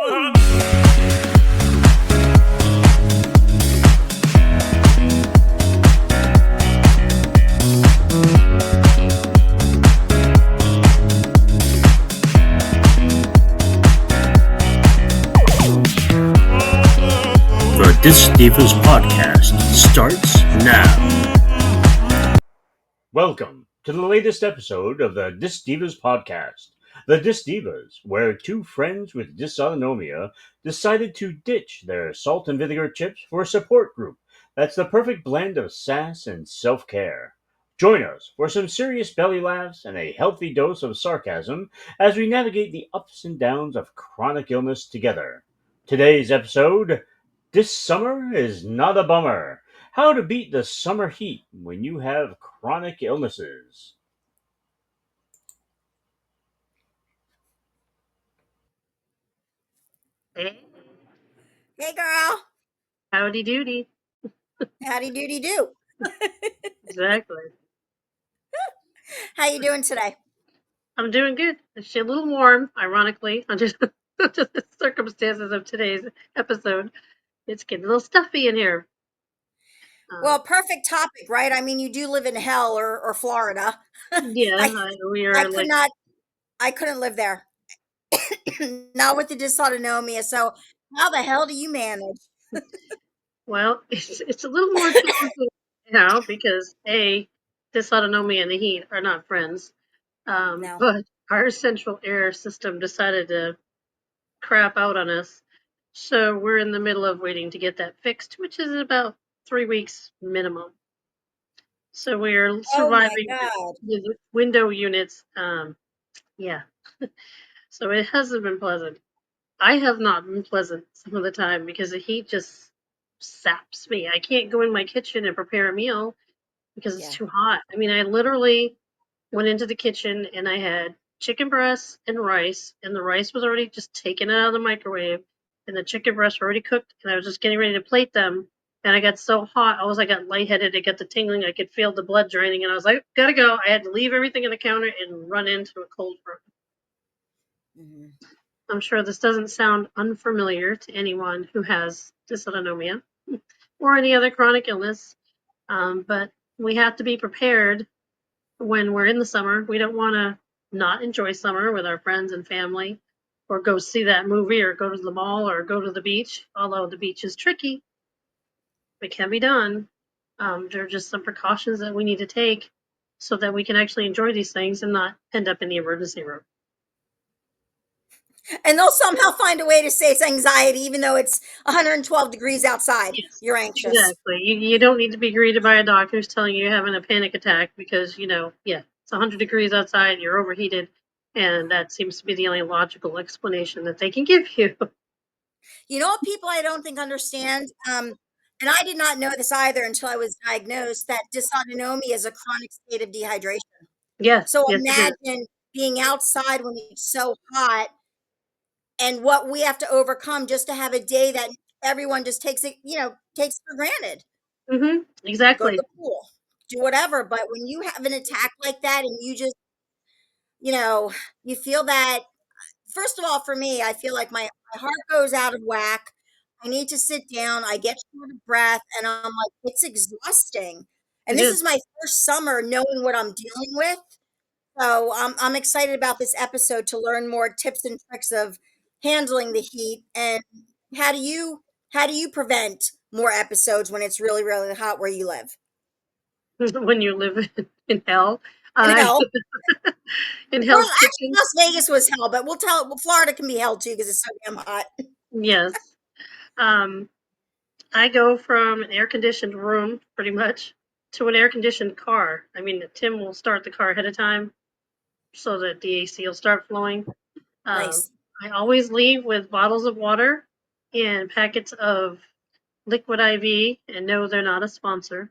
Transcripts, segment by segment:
The Dys Dyvas podcast starts now. Welcome to the latest episode of the Dys Dyvas podcast. The Dys Dyvas, where two friends with dysautonomia decided to ditch their salt and vinegar chips for a support group that's the perfect blend of sass and self-care. Join us for some serious belly laughs and a healthy dose of sarcasm as we navigate the ups and downs of chronic illness together. Today's episode: This summer is not a bummer. How to beat the summer heat when you have chronic illnesses. Hey, Hey girl, howdy doody. howdy doody do. Exactly. How you doing today? I'm doing good. It's a little warm, ironically, under the circumstances of today's episode. It's getting a little stuffy in here. Well, perfect topic, right? I mean, you do live in hell or Florida. Yeah, we I are could like, not, I couldn't live there. Not with the dysautonomia. So how the hell do you manage? well, it's a little more challenging now because dysautonomia and the heat are not friends. No. But our central air system decided to crap out on us. So we're in the middle of waiting to get that fixed, which is about 3 weeks minimum. So we're Oh my surviving God. with window units. Yeah. So it hasn't been pleasant. I have not been pleasant some of the time because the heat just saps me. I can't go in my kitchen and prepare a meal because it's Yeah. too hot. I mean, I literally went into the kitchen and I had chicken breasts and rice, and the rice was already just taken out of the microwave, and the chicken breasts were already cooked, and I was just getting ready to plate them. And I got so hot, I got lightheaded, I got the tingling, I could feel the blood draining, and I was like, gotta go. I had to leave everything on the counter and run into a cold room. Mhm. I'm sure this doesn't sound unfamiliar to anyone who has dysautonomia or any other chronic illness, but we have to be prepared when we're in the summer. We don't want to not enjoy summer with our friends and family, or go see that movie, or go to the mall, or go to the beach. Although the beach is tricky, it can be done. There are just some precautions that we need to take so that we can actually enjoy these things and not end up in the emergency room. And they'll somehow find a way to say it's anxiety, even though it's 112 degrees outside. Yes, You're anxious. exactly. You don't need to be greeted by a doctor who's telling you you're having a panic attack because, it's 100 degrees outside, you're overheated, and that seems to be the only logical explanation that they can give you. You know what people I don't think understand? And I did not know this either until I was diagnosed, that dysautonomia is a chronic state of dehydration. Yes, So yes, it is. imagine being outside when it's so hot and what we have to overcome just to have a day that everyone just takes it, takes for granted. Mm-hmm. Go to Exactly. the pool, do whatever. But when you have an attack like that and you just, you know, you feel that, first of all, for me, I feel like my heart goes out of whack. I need to sit down. I get short of breath and I'm like, it's exhausting. And It this is. is my first summer knowing what I'm dealing with. So I'm excited about this episode to learn more tips and tricks of handling the heat. And how do you how do you prevent more episodes when it's really, really hot where you live? When you live in hell. In Uh, hell. in Well, Hell's actually, Kitchen. Las Vegas was hell, but well, Florida can be hell too because it's so damn hot. Yes. Um, I go from an air conditioned room, pretty much, to an air conditioned car. I mean, Tim will start the car ahead of time so that the AC will start flowing. Um, Nice. I always leave with bottles of water and packets of Liquid IV, and no, they're not a sponsor.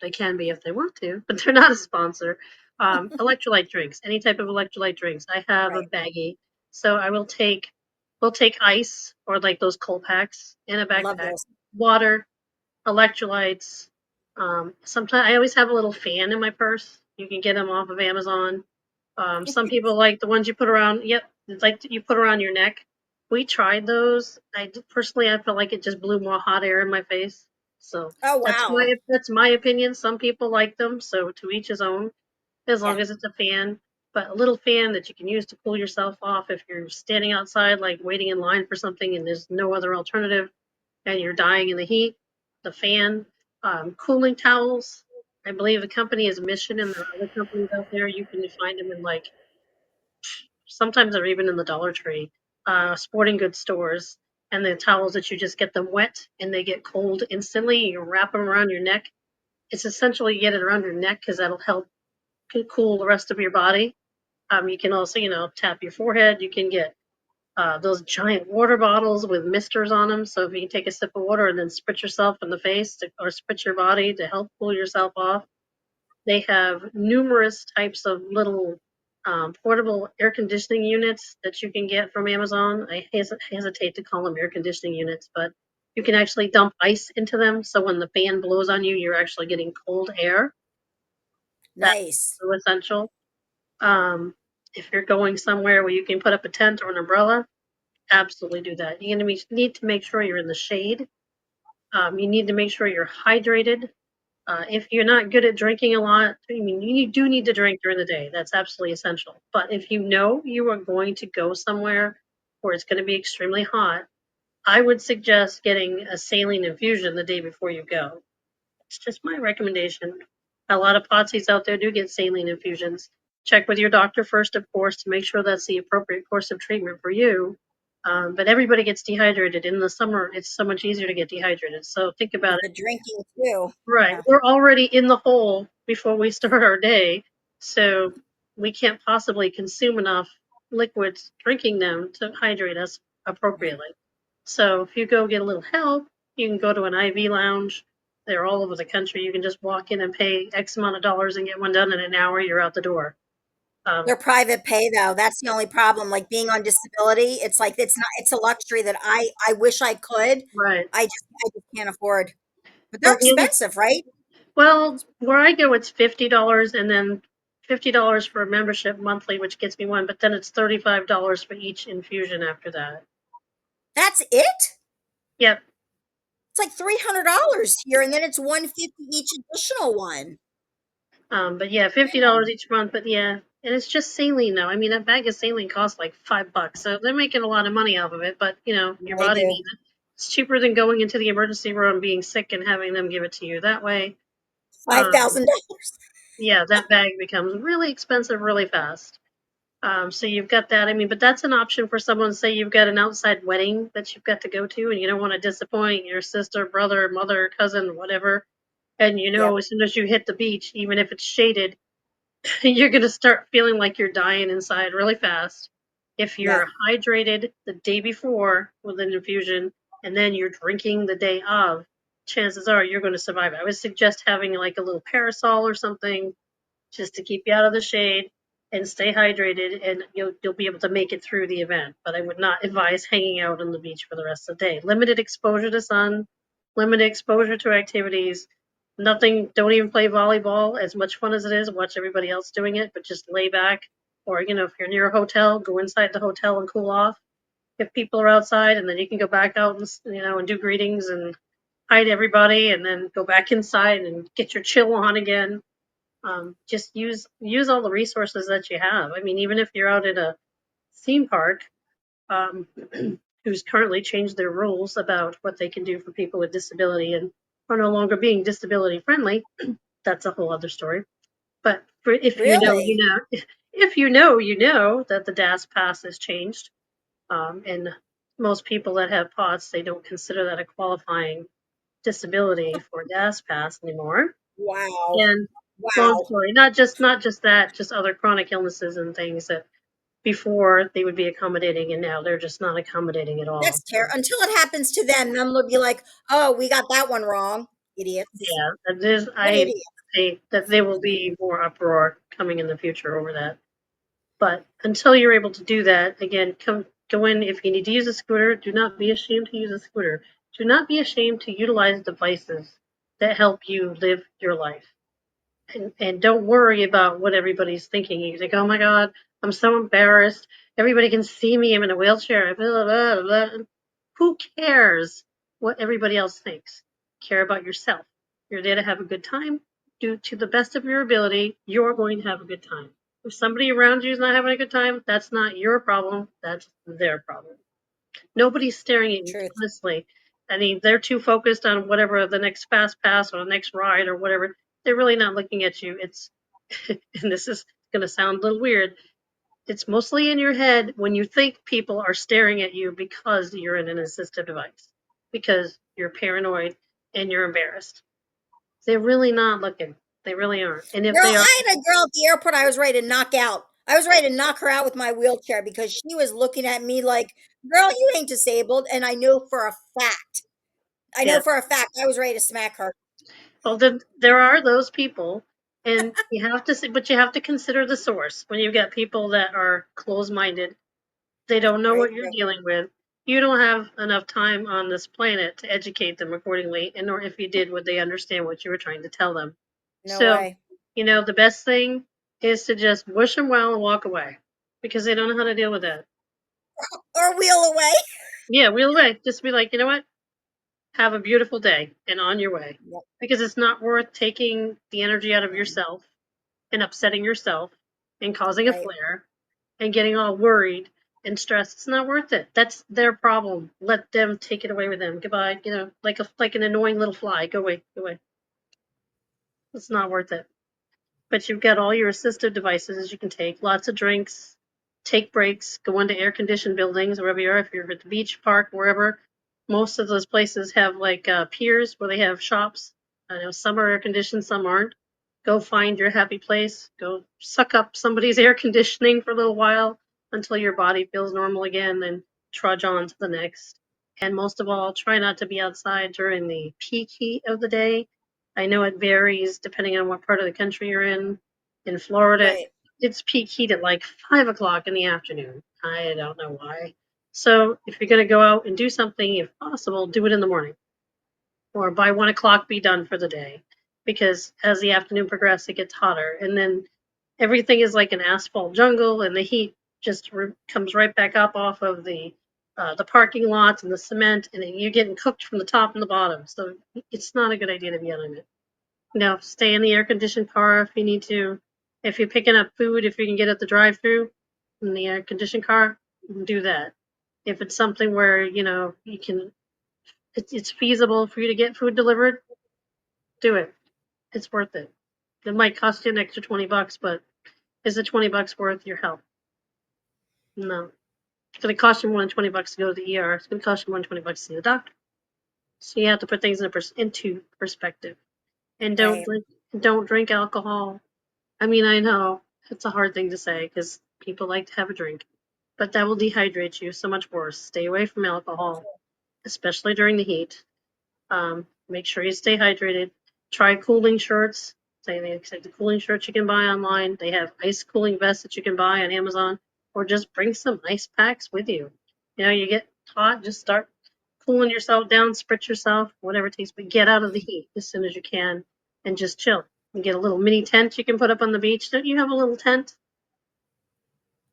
They can be if they want to, but they're not a sponsor. Electrolyte drinks, any type of electrolyte drinks. I have a Right. baggie, so we'll take ice or like those cold packs in a Love backpack, those. water, electrolytes. Sometimes I always have a little fan in my purse. You can get them off of Amazon. Some people like the ones you put around. Yep, it's like you put around your neck. We tried those. Personally, I felt like it just blew more hot air in my face. So Oh, wow. that's my opinion. Some people like them, so to each his own. As Yeah. long as it's a fan, but a little fan that you can use to cool yourself off if you're standing outside, like waiting in line for something, and there's no other alternative, and you're dying in the heat. The fan, cooling towels. I believe the company is Mission, and there are other companies out there. You can find them in like sometimes they're even in the Dollar Tree, sporting goods stores, and the towels that you just get them wet and they get cold instantly. You wrap them around your neck. It's essentially you get it around your neck because that'll help cool the rest of your body. You can also, tap your forehead. You can get those giant water bottles with misters on them. So if you can take a sip of water and then spritz yourself in the face or spritz your body to help cool yourself off. They have numerous types of little portable air conditioning units that you can get from Amazon. I hesitate to call them air conditioning units, but you can actually dump ice into them. So when the fan blows on you, you're actually getting cold air. That's Nice. so essential. If you're going somewhere where you can put up a tent or an umbrella, absolutely do that. You're going to need to make sure you're in the shade. You need to make sure you're hydrated. If you're not good at drinking a lot, I mean, you do need to drink during the day. That's absolutely essential. But if you know you are going to go somewhere where it's going to be extremely hot, I would suggest getting a saline infusion the day before you go. It's just my recommendation. A lot of potsies out there do get saline infusions. Check with your doctor first, of course, to make sure that's the appropriate course of treatment for you. But everybody gets dehydrated. In the summer, it's so much easier to get dehydrated. So think about With it. the drinking too. Right. Yeah. We're already in the hole before we start our day. So we can't possibly consume enough liquids drinking them to hydrate us Right. appropriately. So if you go get a little help, you can go to an IV lounge. They're all over the country. You can just walk in and pay X amount of dollars and get one done in an hour. You're out the door. Um, They're private pay though. That's the only problem. Like being on disability, it's like it's a luxury that I wish I could. right. I just can't afford. But they're Well, expensive, right? where I go, it's $50 and then $50 for a membership monthly, which gets me one. But then it's $35 for each infusion after that. That's it? Yep. It's like $300 here, and then it's 150 each additional one. But yeah, $50 each month. But yeah, and it's just saline now. I mean, a bag of saline costs like $5, so they're making a lot of money off of it. But Yeah, your they body do. needs it. It's cheaper than going into the emergency room, being sick, and having them give it to you that way. Um, $5,000. yeah, that bag becomes really expensive really fast. So you've got that. I mean, but that's an option for someone. Say you've got an outside wedding that you've got to go to, and you don't want to disappoint your sister, brother, mother, cousin, whatever. And Yep. as soon as you hit the beach, even if it's shaded, you're going to start feeling like you're dying inside really fast. If Yeah. you're hydrated the day before with an infusion and then you're drinking the day of, chances are you're going to survive it. I would suggest having like a little parasol or something just to keep you out of the shade and stay hydrated, and you'll be able to make it through the event. But I would not advise hanging out on the beach for the rest of the day. Limited exposure to sun, limited exposure to activities. Nothing. Don't even play volleyball. As much fun as it is, watch everybody else doing it, but just lay back. Or if you're near a hotel, go inside the hotel and cool off. If people are outside, and then you can go back out and and do greetings and hi to everybody, and then go back inside and get your chill on again. Just use all the resources that you have. I mean, even if you're out at a theme park, um, who's currently changed their rules about what they can do for people with disability and are no longer being disability friendly, that's a whole other story. But if you know, Really? if you know that the DAS pass has changed, and most people that have POTS, they don't consider that a qualifying disability for DAS pass anymore. Wow. And long Wow. story, not just that, just other chronic illnesses and things that before they would be accommodating and now they're just not accommodating at all. That's terrible. Until it happens to them, then they'll be like, "Oh, we got that one wrong, idiots." Yeah, that is, What I idiots? say that there will be more uproar coming in the future over that. But until you're able to do that, again, go in. If you need to use a scooter, do not be ashamed to use a scooter. Do not be ashamed to utilize devices that help you live your life. And don't worry about what everybody's thinking. You think, oh my God, I'm so embarrassed. Everybody can see me. I'm in a wheelchair. Blah, blah, blah. Who cares what everybody else thinks? Care about yourself. You're there to have a good time. Do to the best of your ability. You're going to have a good time. If somebody around you is not having a good time, that's not your problem. That's their problem. Nobody's staring at you, Truth. honestly. I mean, they're too focused on whatever the next fast pass or the next ride or whatever. They're really not looking at you. It's, and this is going to sound a little weird. It's mostly in your head when you think people are staring at you because you're in an assistive device, because you're paranoid and you're embarrassed. They're really not looking. They really aren't. And if Girl, they are, I had a girl at the airport I was ready to knock out. I was ready to knock her out with my wheelchair because she was looking at me like, girl, you ain't disabled. And I know for a fact, yeah. I was ready to smack her. Well, then there are those people, and you have to, but you have to consider the source. When you've got people that are closed-minded, they don't know Very what you're true. dealing with. You don't have enough time on this planet to educate them accordingly, and nor if you did, would they understand what you were trying to tell them. No So, way. the best thing is to just wish them well and walk away because they don't know how to deal with that. Or wheel away. Yeah, wheel away. Just be like, you know what? Have a beautiful day and on your way. Yep. Because it's not worth taking the energy out of yourself and upsetting yourself and causing a Right. flare and getting all worried and stressed. It's not worth it. That's their problem. Let them take it away with them. Goodbye. Like an annoying little fly. Go away. Go away. It's not worth it. But you've got all your assistive devices you can take, lots of drinks, take breaks, go into air conditioned buildings, wherever you are, if you're at the beach, park, wherever. Most of those places have like piers where they have shops. I know some are air conditioned, some aren't. Go find your happy place. Go suck up somebody's air conditioning for a little while until your body feels normal again, then trudge on to the next. And most of all, try not to be outside during the peak heat of the day. I know it varies depending on what part of the country you're in. In Florida, Right. it's peak heat at like 5 o'clock in the afternoon. I don't know why. So if you're going to go out and do something, if possible, do it in the morning or by 1 o'clock, be done for the day. Because as the afternoon progresses, it gets hotter. And then everything is like an asphalt jungle, and the heat just comes right back up off of the parking lots and the cement, and you're getting cooked from the top and the bottom. So it's not a good idea to be out in it. Stay in the air conditioned car if you need to. If you're picking up food, if you can get at the drive through in the air conditioned car, do that. If it's something where, you can, it's feasible for you to get food delivered, do it. It's worth it. It might cost you an extra $20, but is the $20 worth your health? No. It's going to cost you more than $20 to go to the ER. It's going to cost you more than $20 to see the doctor. So you have to put things into perspective. And Right. don't drink alcohol. I mean, I know it's a hard thing to say because people like to have a drink, but that will dehydrate you so much worse. Stay away from alcohol, especially during the heat. Make sure you stay hydrated. Try cooling shirts. Like the cooling shirts you can buy online. They have ice cooling vests that you can buy on Amazon, or just bring some ice packs with you. You get hot, just start cooling yourself down, spritz yourself, whatever it takes, but get out of the heat as soon as you can and just chill. You get a little mini tent you can put up on the beach. Don't you have a little tent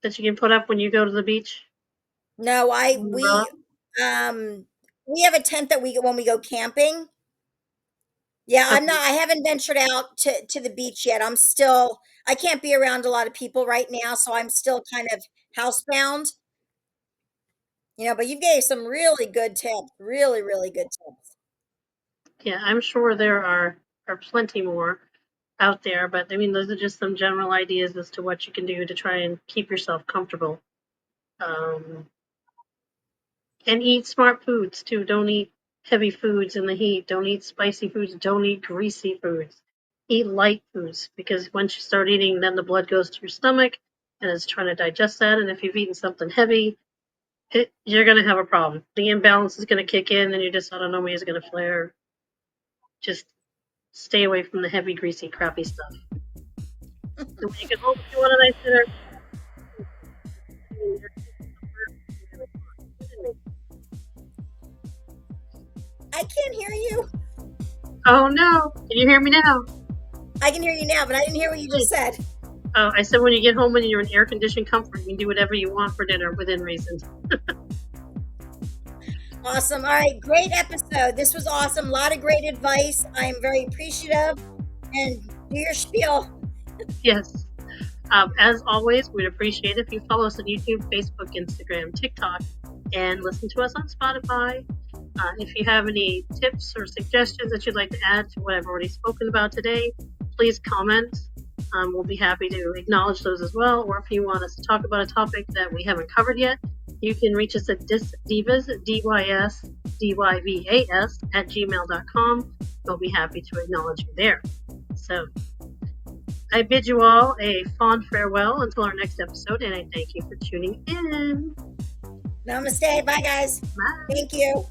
that you can put up when you go to the beach? No, Umbrella? we have a tent that we when we go camping. Yeah, Okay. I haven't ventured out to the beach yet. I can't be around a lot of people right now, so I'm still kind of housebound. But you gave some really good tips. Really, really good tips. Yeah, I'm sure there are plenty more out there, but I mean, those are just some general ideas as to what you can do to try and keep yourself comfortable. Um, and eat smart foods too. Don't eat heavy foods in the heat. Don't eat spicy foods. Don't eat greasy foods. Eat light foods because once you start eating, then the blood goes to your stomach and it's trying to digest that. And if you've eaten something heavy, you're going to have a problem. The imbalance is going to kick in and your dysautonomia is going to flare. Just stay away from the heavy, greasy, crappy stuff. And when you get home, if you want a nice dinner, I can't hear you. oh no, can you hear me now? I can hear you now, but I didn't hear what you just said. I said when you get home and you're in air-conditioned comfort, you can do whatever you want for dinner within reason. Awesome. All right, great episode. This was awesome. A lot of great advice. I am very appreciative. And do your spiel. Yes. As always, we'd appreciate it if you follow us on YouTube, Facebook, Instagram, TikTok, and listen to us on Spotify. If you have any tips or suggestions that you'd like to add to what I've already spoken about today, please comment. We'll be happy to acknowledge those as well. Or if you want us to talk about a topic that we haven't covered yet, you can reach us at Dyvas, DYS, DYVAS at gmail.com. We'll be happy to acknowledge you there. So I bid you all a fond farewell until our next episode, and I thank you for tuning in. Namaste. Bye, guys. Bye. Thank you.